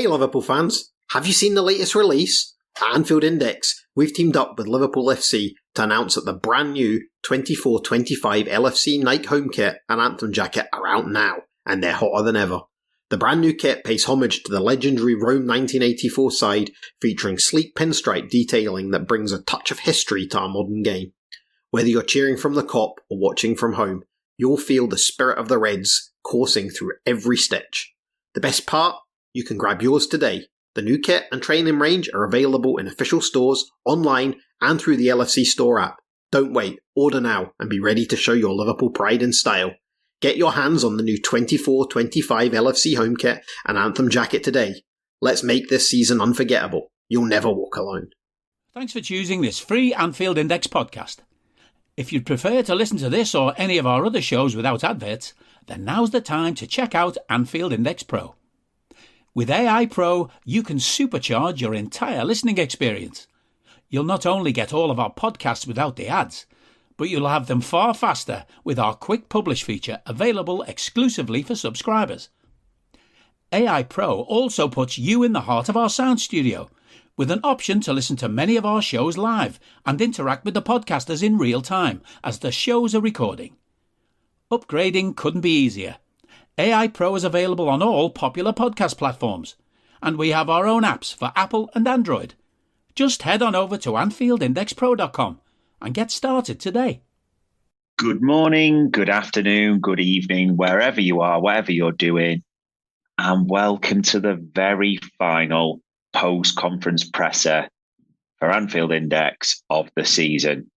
Hey Liverpool fans, have you seen the latest release? At AnfieldIndex, we've teamed up with Liverpool FC to announce that the brand new 24-25 LFC Nike home kit and anthem jacket are out now, and they're hotter than ever. The brand new kit pays homage to the legendary Rome 1984 side, featuring sleek pinstripe detailing that brings a touch of history to our modern game. Whether you're cheering from the Kop or watching from home, you'll feel the spirit of the Reds coursing through every stitch. The best part? You can grab yours today. The new kit and training range are available in official stores, online, and through the LFC store app. Don't wait, order now and be ready to show your Liverpool pride and style. Get your hands on the new 24-25 LFC home kit and anthem jacket today. Let's make this season unforgettable. You'll never walk alone. Thanks for choosing this free Anfield Index podcast. If you'd prefer to listen to this or any of our other shows without adverts, then now's the time to check out Anfield Index Pro. With AI Pro, you can supercharge your entire listening experience. You'll not only get all of our podcasts without the ads, but you'll have them far faster with our Quick Publish feature available exclusively for subscribers. AI Pro also puts you in the heart of our sound studio, with an option to listen to many of our shows live and interact with the podcasters in real time as the shows are recording. Upgrading couldn't be easier. AI Pro is available on all popular podcast platforms, and we have our own apps for Apple and Android. Just head on over to AnfieldIndexPro.com and get started today. Good morning, good afternoon, good evening, wherever you are, whatever you're doing, and welcome to the very final post-conference presser for Anfield Index of the season.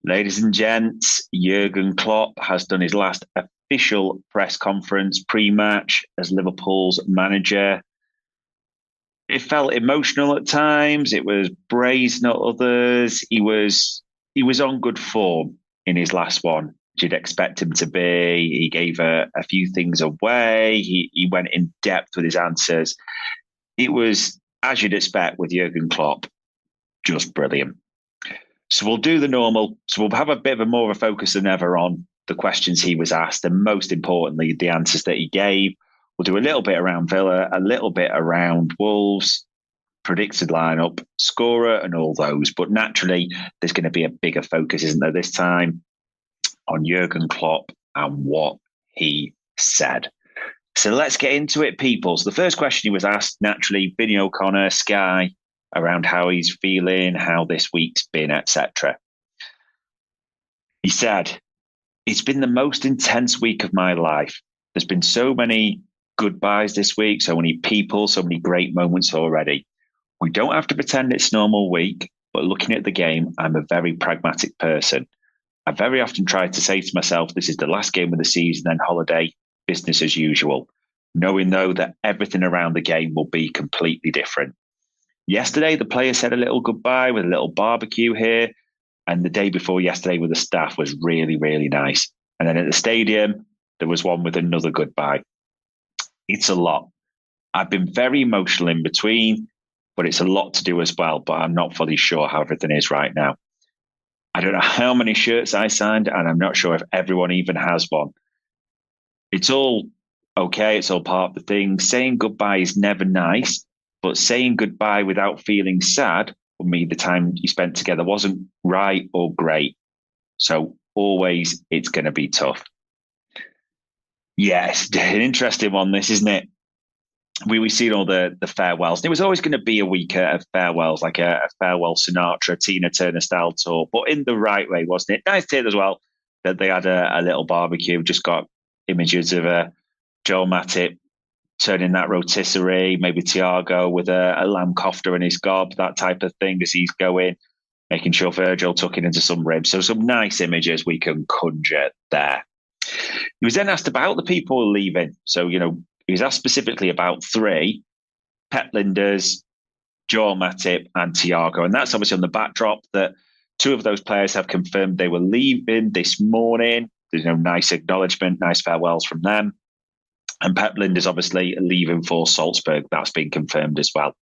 Ladies and gents, Jurgen Klopp has done his last official press conference pre-match as Liverpool's manager. It felt emotional at times. It was brazen at others. He was on good form in his last one, which you'd expect him to be. He gave a few things away. He went in depth with his answers. It was, as you'd expect with Jurgen Klopp, just brilliant. So we'll do the normal. So we'll have a bit of a more of a focus than ever on the questions he was asked, and most importantly, the answers that he gave. We'll do a little bit around Villa, a little bit around Wolves, predicted lineup, scorer, and all those. But naturally, there's going to be a bigger focus, isn't there, this time on Jurgen Klopp and what he said. So let's get into it, people. So the first question he was asked, naturally, Vinny O'Connor, Sky, around how he's feeling, how this week's been, etc. He said, "It's been the most intense week of my life. There's been so many goodbyes this week, so many people, so many great moments already. We don't have to pretend it's a normal week, but looking at the game, I'm a very pragmatic person. I very often try to say to myself, this is the last game of the season, then holiday, business as usual, knowing though that everything around the game will be completely different. Yesterday, the players said a little goodbye with a little barbecue here, and the day before yesterday with the staff was really, really nice. And then at the stadium, there was one with another goodbye. It's a lot. I've been very emotional in between, but it's a lot to do as well, but I'm not fully sure how everything is right now. I don't know how many shirts I signed, and I'm not sure if everyone even has one. It's all okay. It's all part of the thing. Saying goodbye is never nice, but saying goodbye without feeling sad for me, the time you spent together wasn't right or great. So always it's going to be tough." Yes, an interesting one, this, isn't it? We've seen all the farewells. It was always going to be a week of farewells, like a farewell Sinatra, Tina Turner style tour, but in the right way, wasn't it? Nice to hear as well that they had a little barbecue. Just got images of Joel Matip turning that rotisserie, maybe Thiago with a lamb kofta in his gob, that type of thing as he's going, making sure Virgil took it into some ribs. So some nice images we can conjure there. He was then asked about the people leaving. So, he was asked specifically about three: Pep Lijnders, Joel Matip and Thiago. And that's obviously on the backdrop that two of those players have confirmed they were leaving this morning. There's nice acknowledgement, nice farewells from them. And Pep Lijnders obviously leaving for Salzburg. That's been confirmed as well.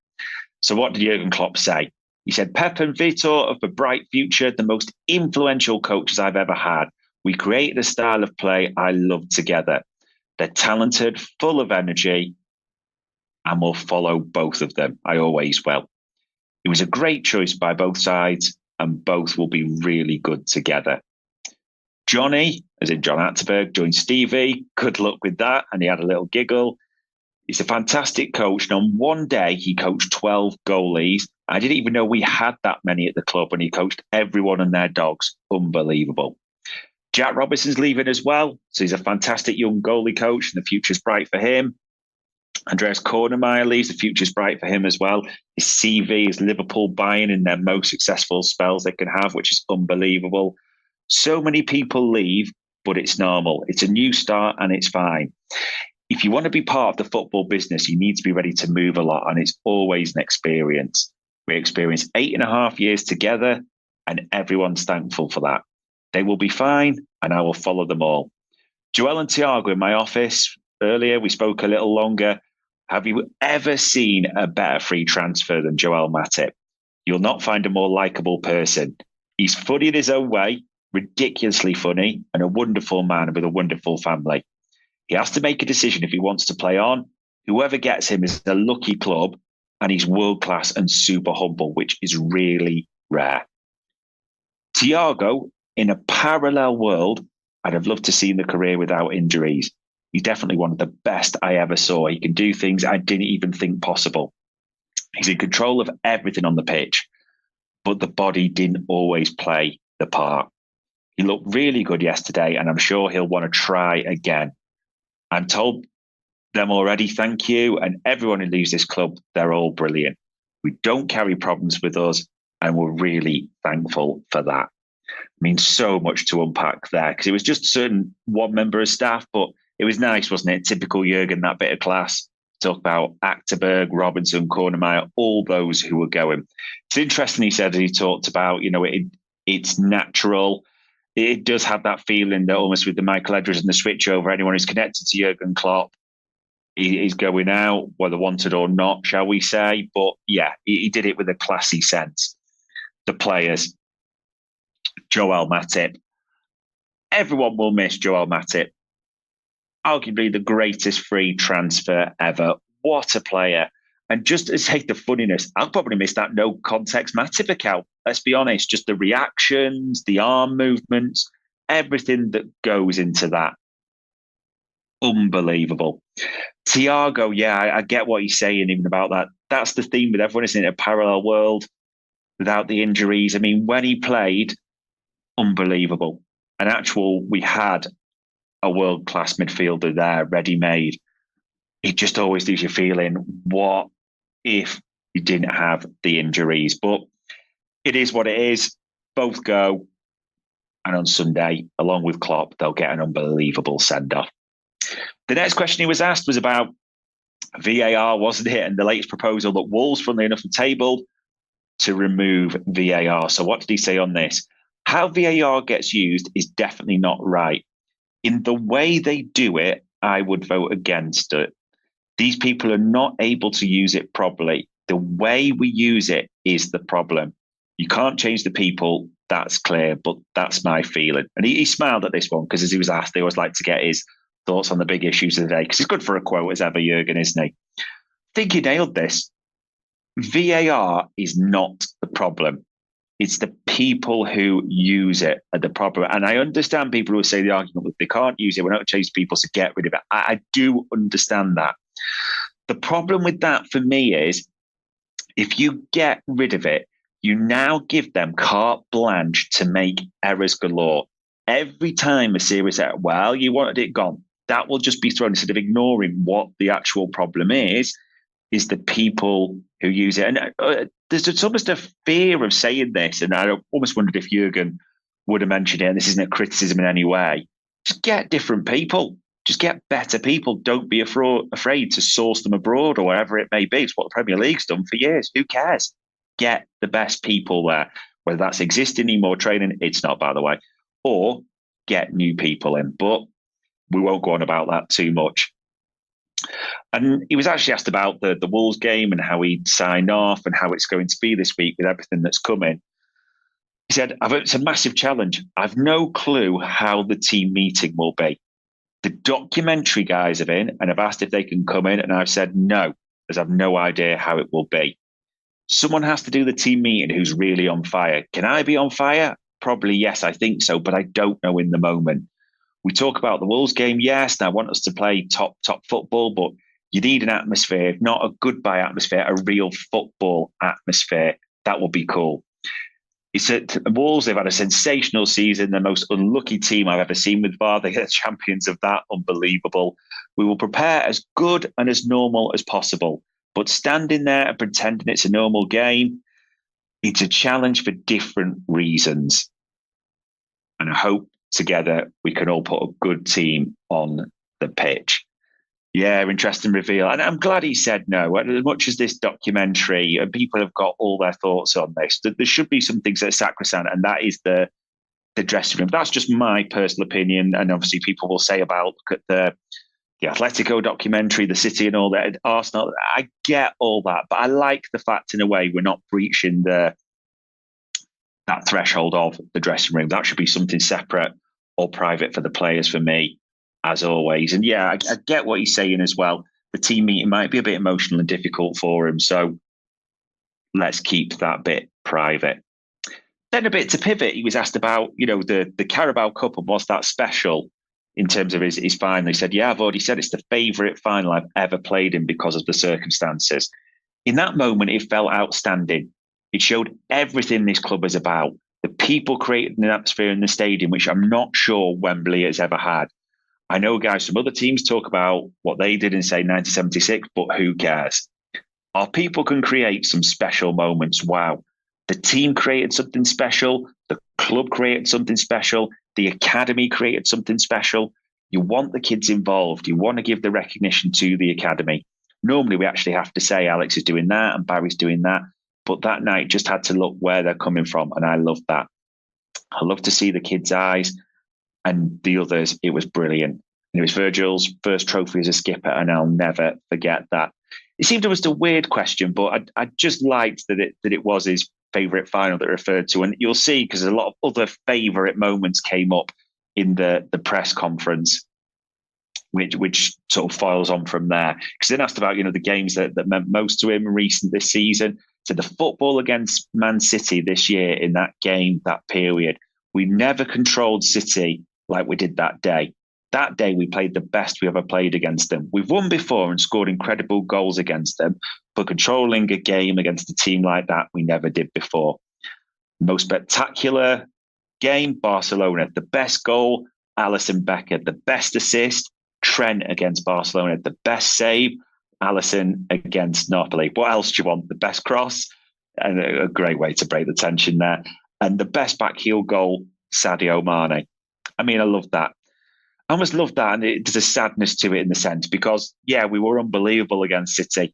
So what did Jurgen Klopp say? He said, "Pep and Vitor have a bright future, the most influential coaches I've ever had. We created a style of play I love together. They're talented, full of energy. and will follow both of them. I always will. It was a great choice by both sides, and both will be really good together. Johnny, as in John Atterberg, joined Stevie. Good luck with that. And he had a little giggle. He's a fantastic coach. And on one day, he coached 12 goalies. I didn't even know we had that many at the club, and he coached everyone and their dogs. Unbelievable. Jack Robinson's leaving as well. So he's a fantastic young goalie coach, and the future's bright for him. Andreas Kornemeyer leaves. The future's bright for him as well. His CV is Liverpool buying in their most successful spells they can have, which is unbelievable. So many people leave, but it's normal. It's a new start and it's fine. If you want to be part of the football business, you need to be ready to move a lot, and it's always an experience. We experienced 8.5 years together, and everyone's thankful for that. They will be fine, and I will follow them all. Joel and Thiago in my office earlier, we spoke a little longer. Have you ever seen a better free transfer than Joel Matip? You'll not find a more likable person. He's funny in his own way, ridiculously funny, and a wonderful man with a wonderful family. He has to make a decision if he wants to play on. Whoever gets him is a lucky club, and he's world-class and super humble, which is really rare. Thiago, in a parallel world, I'd have loved to see the career without injuries. He's definitely one of the best I ever saw. He can do things I didn't even think possible. He's in control of everything on the pitch, but the body didn't always play the part. He looked really good yesterday, and I'm sure he'll want to try again. I'm told them already, thank you, and everyone who leaves this club, they're all brilliant. We don't carry problems with us, and we're really thankful for that. It means so much to unpack there, because it was just a certain one member of staff, but it was nice, wasn't it? Typical Jurgen, that bit of class. Talk about Achterberg, Robinson, Kornemeyer, all those who were going. It's interesting, he said, that he talked about, it's natural. It does have that feeling that almost with the Michael Edwards and the switchover, anyone who's connected to Jurgen Klopp, he's going out, whether wanted or not, shall we say. But yeah, he did it with a classy sense. The players, Joel Matip. Everyone will miss Joel Matip. Arguably the greatest free transfer ever. What a player. And just to take the funniness, I'll probably miss that no context Matip account. Let's be honest, just the reactions, the arm movements, everything that goes into that. Unbelievable. Thiago, yeah, I get what he's saying even about that. That's the theme with everyone, isn't it? A parallel world without the injuries. I mean, when he played, unbelievable. We had a world-class midfielder there, ready-made. It just always leaves you feeling, what if you didn't have the injuries? But it is what it is. Both go. And on Sunday, along with Klopp, they'll get an unbelievable send-off. The next question he was asked was about VAR, wasn't it? And the latest proposal that Wolves, funnily enough, tabled to remove VAR. So what did he say on this? How VAR gets used is definitely not right. In the way they do it, I would vote against it. These people are not able to use it properly. The way we use it is the problem. You can't change the people, that's clear, but that's my feeling. And he smiled at this one because as he was asked, they always like to get his thoughts on the big issues of the day because he's good for a quote as ever, Jurgen, isn't he? I think he nailed this. VAR is not the problem. It's the people who use it are the problem. And I understand people who say the argument that they can't use it, we're not chasing people to get rid of it. I do understand that. The problem with that for me is if you get rid of it, you now give them carte blanche to make errors galore. Every time a series error, well, you wanted it gone. That will just be thrown instead of ignoring what the actual problem is the people who use it. And there's almost a fear of saying this, and I almost wondered if Jurgen would have mentioned it, and this isn't a criticism in any way. Just get different people. Just get better people. Don't be afraid to source them abroad or wherever it may be. It's what the Premier League's done for years. Who cares? Get the best people there. Whether that's existing, need more training, it's not, by the way. Or get new people in. But we won't go on about that too much. And he was actually asked about the Wolves game and how he'd signed off and how it's going to be this week with everything that's coming. He said, it's a massive challenge. I've no clue how the team meeting will be. The documentary guys have in and have asked if they can come in, and I've said no. as I've no idea how it will be. Someone has to do the team meeting who's really on fire. Can I be on fire? Probably yes, I think so, but I don't know in the moment. We talk about the Wolves game, yes, and I want us to play top football, but you need an atmosphere, not a goodbye atmosphere, a real football atmosphere. That would be cool. He said, Wolves, they've had a sensational season, the most unlucky team I've ever seen with VAR. They are champions of that. Unbelievable. We will prepare as good and as normal as possible. But standing there and pretending it's a normal game, it's a challenge for different reasons. And I hope together we can all put a good team on the pitch. Yeah, interesting reveal. And I'm glad he said no. As much as this documentary, and people have got all their thoughts on this, there should be some things that are sacrosanct, and that is the dressing room. That's just my personal opinion. And obviously people will say about the Atletico documentary, the City and all that, Arsenal. I get all that, but I like the fact in a way we're not breaching that threshold of the dressing room. That should be something separate or private for the players for me, as always. And yeah, I get what he's saying as well. The team meeting might be a bit emotional and difficult for him. So let's keep that bit private. Then a bit to pivot, he was asked about, the Carabao Cup and was that special in terms of his final. He said, yeah, I've already said it's the favourite final I've ever played in because of the circumstances. In that moment, it felt outstanding. It showed everything this club is about. The people created an atmosphere in the stadium, which I'm not sure Wembley has ever had. I know guys from other teams talk about what they did in, say, 1976, but who cares? Our people can create some special moments. Wow. The team created something special. The club created something special. The academy created something special. You want the kids involved. You want to give the recognition to the academy. Normally, we actually have to say Alex is doing that and Barry's doing that. But that night just had to look where they're coming from. And I love that. I love to see the kids' eyes and the others. It was brilliant. And it was Virgil's first trophy as a skipper, and I'll never forget that. It seemed almost a weird question, but I just liked that it was his favourite final that referred to. And you'll see, because a lot of other favourite moments came up in the press conference, which sort of files on from there. Because then asked about, the games that meant most to him recent this season. So the football against Man City this year in that game, that period, we never controlled City like we did that day. That day, we played the best we ever played against them. We've won before and scored incredible goals against them, but controlling a game against a team like that, we never did before. Most spectacular game, Barcelona. The best goal, Alisson Becker. The best assist, Trent against Barcelona. The best save, Alisson against Napoli. What else do you want? The best cross, and a great way to break the tension there. And the best back heel goal, Sadio Mane. I mean, I love that. I almost love that, and there's a sadness to it in the sense because, yeah, we were unbelievable against City,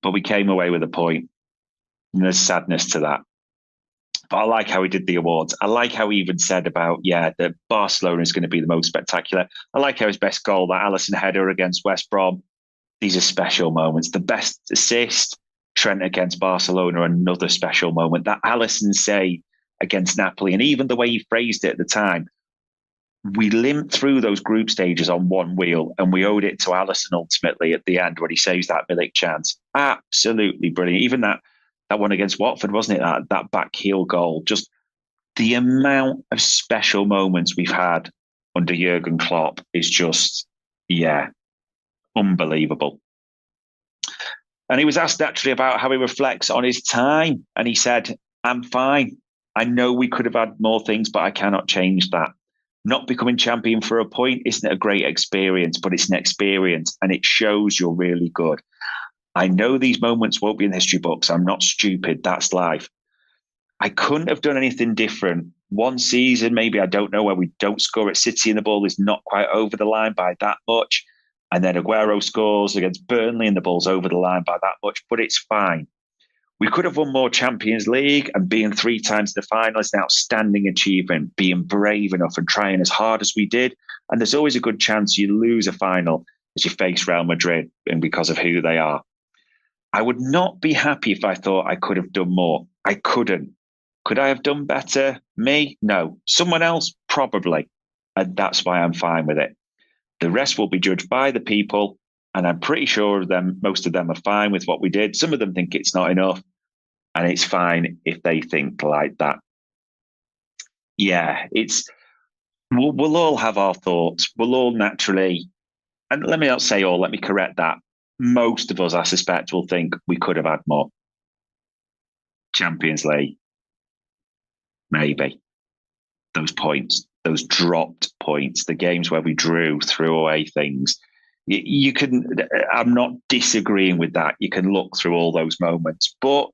but we came away with a point, and there's sadness to that. But I like how he did the awards. I like how he even said about, that Barcelona is going to be the most spectacular. I like how his best goal, that Alisson header against West Brom, these are special moments. The best assist, Trent against Barcelona, another special moment. That Alisson save against Napoli, and even the way he phrased it at the time, we limped through those group stages on one wheel, and we owed it to Alisson ultimately at the end when he saves that Milik chance. Absolutely brilliant. Even that one against Watford, wasn't it? That back heel goal. Just the amount of special moments we've had under Jurgen Klopp is just, unbelievable. And he was asked actually about how he reflects on his time, and he said, I'm fine. I know we could have had more things, but I cannot change that. Not becoming champion for a point isn't a great experience, but it's an experience, and it shows you're really good. I know these moments won't be in the history books. I'm not stupid. That's life. I couldn't have done anything different. One season, maybe, I don't know, where we don't score at City and the ball is not quite over the line by that much. And then Aguero scores against Burnley and the ball's over the line by that much, but it's fine. We could have won more Champions League, and being 3 times the final is an outstanding achievement, being brave enough and trying as hard as we did. And there's always a good chance you lose a final as you face Real Madrid, and because of who they are. I would not be happy if I thought I could have done more. I couldn't. Could I have done better? Me? No. Someone else? Probably. And that's why I'm fine with it. The rest will be judged by the people, And I'm pretty sure most of them are fine with what we did. Some of them think it's not enough, and it's fine if they think like that. Yeah, we'll all have our thoughts. We'll all naturally, and let me not say all, let me correct that. Most of us, I suspect, will think we could have had more. Champions League, maybe. Those points, those dropped points, the games where we threw away things. You can, I'm not disagreeing with that. You can look through all those moments. But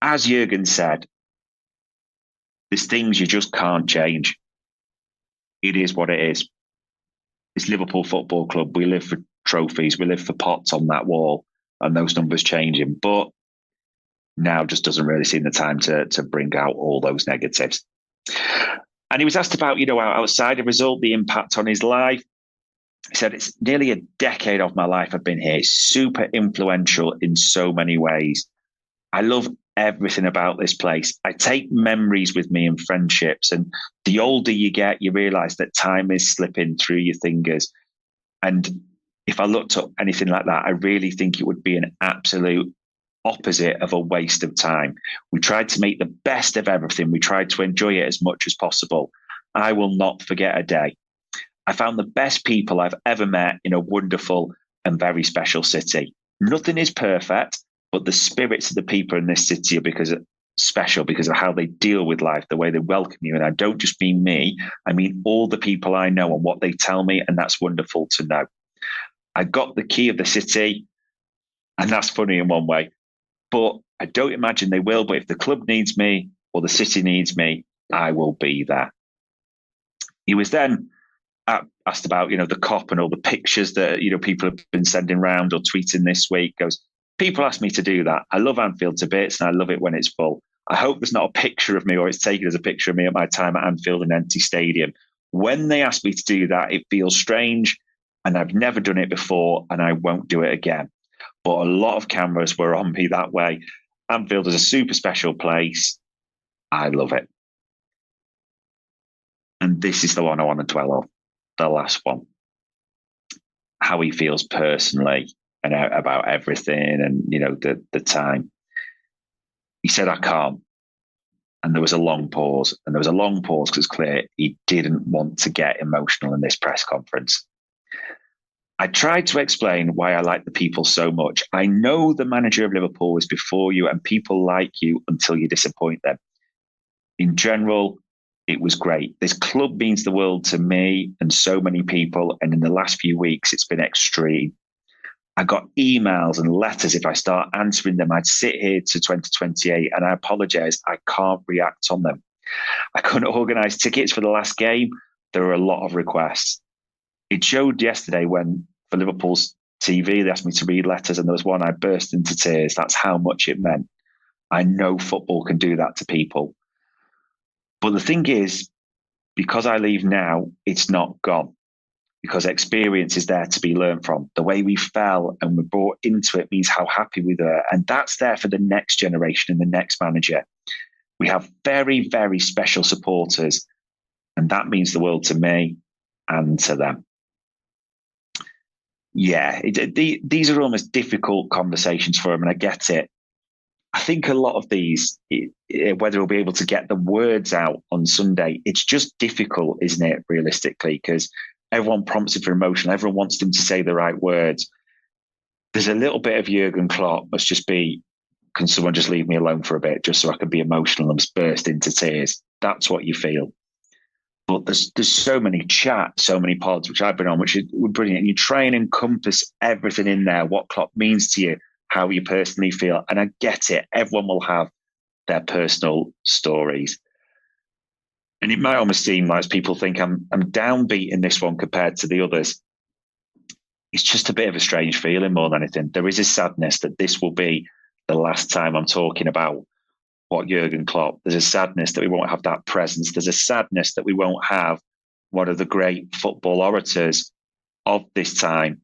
as Jurgen said, there's things you just can't change. It is what it is. It's Liverpool Football Club. We live for trophies. We live for pots on that wall, and those numbers changing. But now just doesn't really seem the time to bring out all those negatives. And he was asked about, outside the result, the impact on his life. He said, it's nearly a decade of my life I've been here. It's super influential in so many ways. I love everything about this place. I take memories with me and friendships. And the older you get, you realize that time is slipping through your fingers. And if I looked up anything like that, I really think it would be an absolute opposite of a waste of time. We tried to make the best of everything. We tried to enjoy it as much as possible. I will not forget a day. I found the best people I've ever met in a wonderful and very special city. Nothing is perfect, but the spirits of the people in this city are special because of how they deal with life, the way they welcome you. And I don't just mean me, I mean all the people I know and what they tell me, and that's wonderful to know. I got the key of the city, and that's funny in one way, but I don't imagine they will. But if the club needs me or the city needs me, I will be there. He was then asked about, the COP and all the pictures that, people have been sending around or tweeting this week. Goes, people ask me to do that. I love Anfield to bits and I love it when it's full. I hope there's not a picture of me or it's taken as a picture of me at my time at Anfield and empty stadium. When they ask me to do that, it feels strange and I've never done it before and I won't do it again. But a lot of cameras were on me that way. Anfield is a super special place. I love it. And this is the one I want to dwell on. The last one, how he feels personally and about everything and, the time. He said, I can't. And there was a long pause. And there was a long pause because it's clear he didn't want to get emotional in this press conference. I tried to explain why I like the people so much. I know the manager of Liverpool is before you and people like you until you disappoint them. In general, it was great. This club means the world to me and so many people. And in the last few weeks, it's been extreme. I got emails and letters. If I start answering them, I'd sit here to 2028 and I apologize. I can't react on them. I couldn't organize tickets for the last game. There were a lot of requests. It showed yesterday when for Liverpool's TV, they asked me to read letters and there was one I burst into tears. That's how much it meant. I know football can do that to people. But the thing is, because I leave now, it's not gone. Because experience is there to be learned from. The way we fell and were brought into it means how happy we were. And that's there for the next generation and the next manager. We have very, very special supporters. And that means the world to me and to them. Yeah, these are almost difficult conversations for him, and I get it. I think a lot of these, whether he'll be able to get the words out on Sunday, it's just difficult, isn't it, realistically? Because everyone prompts him for emotion. Everyone wants him to say the right words. There's a little bit of Jurgen Klopp must just be, can someone just leave me alone for a bit just so I can be emotional and just burst into tears? That's what you feel. But there's so many chats, so many pods, which I've been on, which were brilliant. And you try and encompass everything in there, what Klopp means to you, how you personally feel. And I get it. Everyone will have their personal stories. And it might almost seem like people think I'm downbeat in this one compared to the others. It's just a bit of a strange feeling more than anything. There is a sadness that this will be the last time I'm talking about what Jurgen Klopp. There's a sadness that we won't have that presence. There's a sadness that we won't have one of the great football orators of this time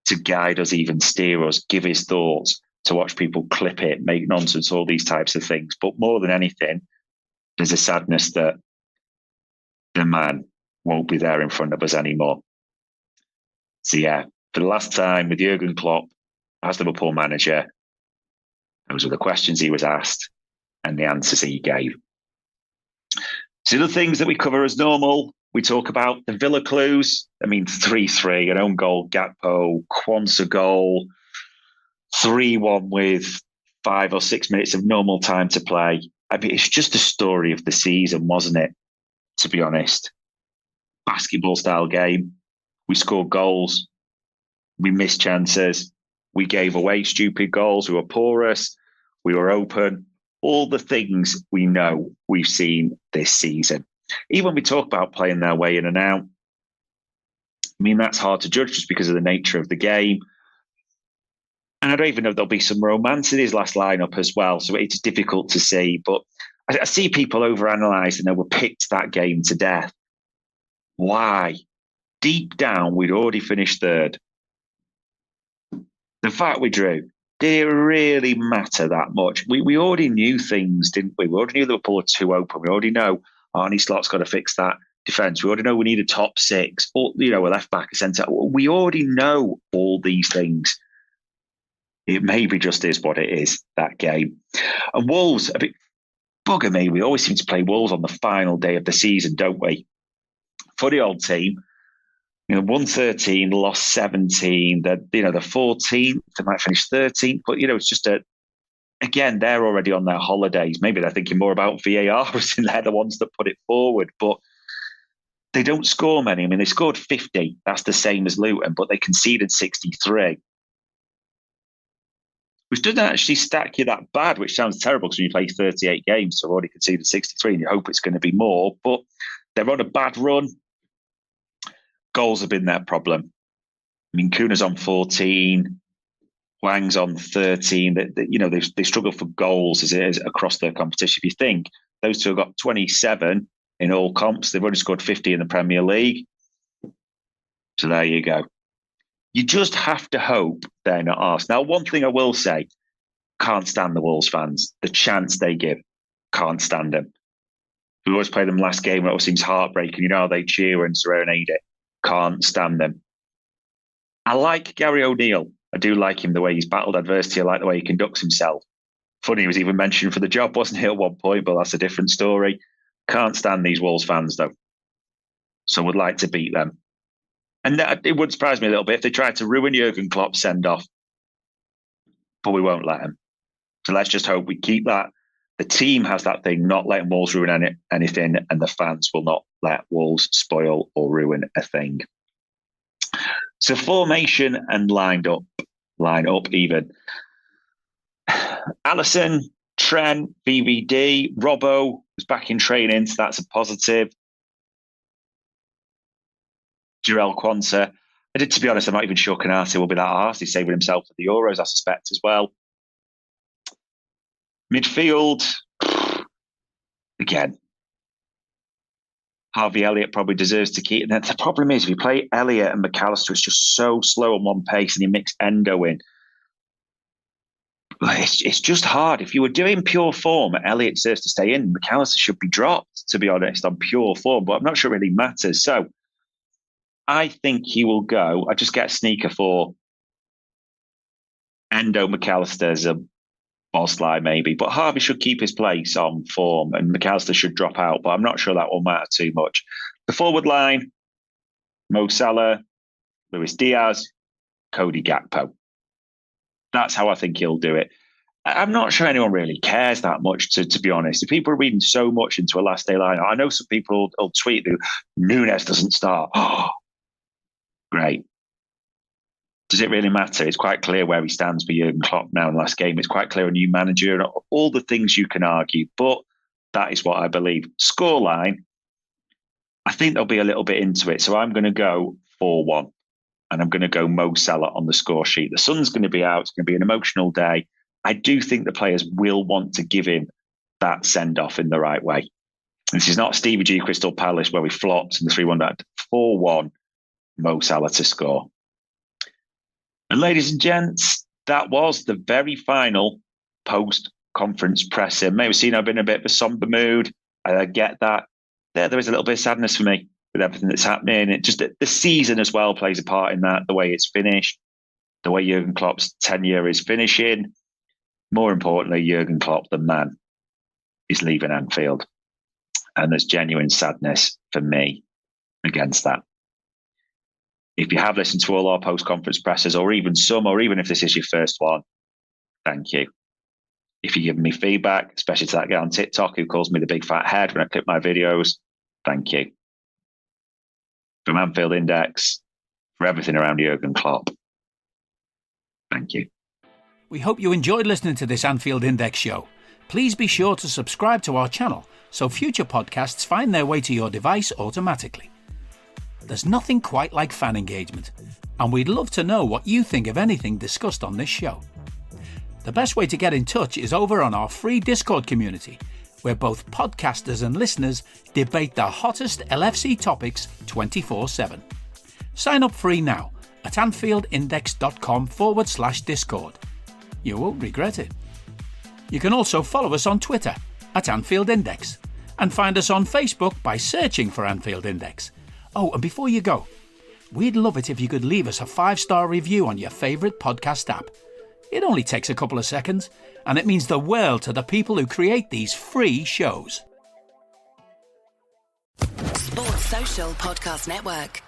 to guide us, even steer us, give his thoughts, to watch people clip it, make nonsense, all these types of things. But more than anything, there's a sadness that the man won't be there in front of us anymore. So yeah, for the last time with Jurgen Klopp as Liverpool manager, those were the questions he was asked and the answers he gave. So the things that we cover as normal, we talk about the Villa clues. 3-3, an own goal, Gakpo, Quansah goal, 3-1 with 5 or 6 minutes of normal time to play. It's just a story of the season, wasn't it? To be honest. Basketball style game. We scored goals. We missed chances. We gave away stupid goals. We were porous. We were open. All the things we know we've seen this season. Even when we talk about playing their way in and out, that's hard to judge just because of the nature of the game. And I don't even know if there'll be some romance in his last lineup as well. So it's difficult to see. But I see people overanalyze and they were picked that game to death. Why? Deep down, we'd already finished third. The fact we drew, did it really matter that much? We already knew things, didn't we? We already knew Liverpool were too open. We already know Arnie Slot's got to fix that defence. We already know we need a top six, or a left back, a centre. We already know all these things. It maybe just is what it is, that game. And Wolves, bugger me, we always seem to play Wolves on the final day of the season, don't we? Funny old team. Won 13, lost 17. The 14th, they might finish 13th, but it's just again, they're already on their holidays. Maybe they're thinking more about VAR, and they're the ones that put it forward. But they don't score many. They scored 50. That's the same as Luton, but they conceded 63. Which doesn't actually stack you that bad, which sounds terrible because when you play 38 games, so I've already conceded 63 and you hope it's going to be more. But they're on a bad run. Goals have been their problem. Kuna's on 14, Wang's on 13. They struggle for goals as it is across their competition. If you think those two have got 27 in all comps, they've only scored 50 in the Premier League. So there you go. You just have to hope they're not asked. Now, one thing I will say, can't stand the Wolves fans. The chance they give, can't stand them. We always play them last game. It always seems heartbreaking. You know how they cheer and serenade it. Can't stand them. I like Gary O'Neill. I do like him, the way he's battled adversity. I like the way he conducts himself. Funny, he was even mentioned for the job, wasn't he, at one point? But that's a different story. Can't stand these Wolves fans, though. So would like to beat them. And it would surprise me a little bit if they tried to ruin Jurgen Klopp's send-off. But we won't let them. So let's just hope we keep that. The team has that thing, not letting Wolves ruin anything, and the fans will not let Wolves spoil or ruin a thing. So formation and line up even. Alisson, Trent, VVD, Robbo was back in training, so that's a positive. Jarell Quansah. To be honest, I'm not even sure Canate will be that arsed. He's saving himself for the Euros, I suspect, as well. Midfield, again, Harvey Elliott probably deserves to keep. And the problem is, if you play Elliott and McAllister, it's just so slow on one pace, and you mix Endo in. It's just hard. If you were doing pure form, Elliott deserves to stay in. McAllister should be dropped, to be honest, on pure form, but I'm not sure it really matters. So I think he will go. I just get a sneaker for Endo, McAllister as a boss line, maybe. But Harvey should keep his place on form, and McAllister should drop out, but I'm not sure that will matter too much. The forward line, Mo Salah, Luis Diaz, Cody Gakpo. That's how I think he'll do it. I'm not sure anyone really cares that much, to be honest. If people are reading so much into a last day line, I know some people will tweet that Nunes doesn't start. Oh, great. Does it really matter? It's quite clear where he stands for Jurgen Klopp now in the last game. It's quite clear a new manager and all the things you can argue, but that is what I believe. Scoreline, I think they'll be a little bit into it. So I'm going to go 4-1 and I'm going to go Mo Salah on the score sheet. The sun's going to be out. It's going to be an emotional day. I do think the players will want to give him that send-off in the right way. This is not Stevie G Crystal Palace where we flopped in the 3-1. 4-1, Mo Salah to score. And ladies and gents, that was the very final post-conference presser. Maybe seen I've been in a bit of a somber mood. I get that. There is a little bit of sadness for me. with everything that's happening. It just the season as well plays a part in that, the way it's finished, the way Jurgen Klopp's tenure is finishing. More importantly, Jurgen Klopp, the man, is leaving Anfield. And there's genuine sadness for me against that. If you have listened to all our post-conference presses, or even if this is your first one, thank you. If you're giving me feedback, especially to that guy on TikTok who calls me the big fat head when I clip my videos, thank you. From Anfield Index, for everything around Jurgen Klopp, thank you. We hope you enjoyed listening to this Anfield Index show. Please be sure to subscribe to our channel so future podcasts find their way to your device automatically. There's nothing quite like fan engagement, and we'd love to know what you think of anything discussed on this show. The best way to get in touch is over on our free Discord community, where both podcasters and listeners debate the hottest LFC topics 24/7. Sign up free now at AnfieldIndex.com/Discord. You won't regret it. You can also follow us on Twitter at Anfield Index and find us on Facebook by searching for Anfield Index. Oh, and before you go, we'd love it if you could leave us a 5-star review on your favourite podcast app. It only takes a couple of seconds, and it means the world to the people who create these free shows. Sports Social Podcast Network.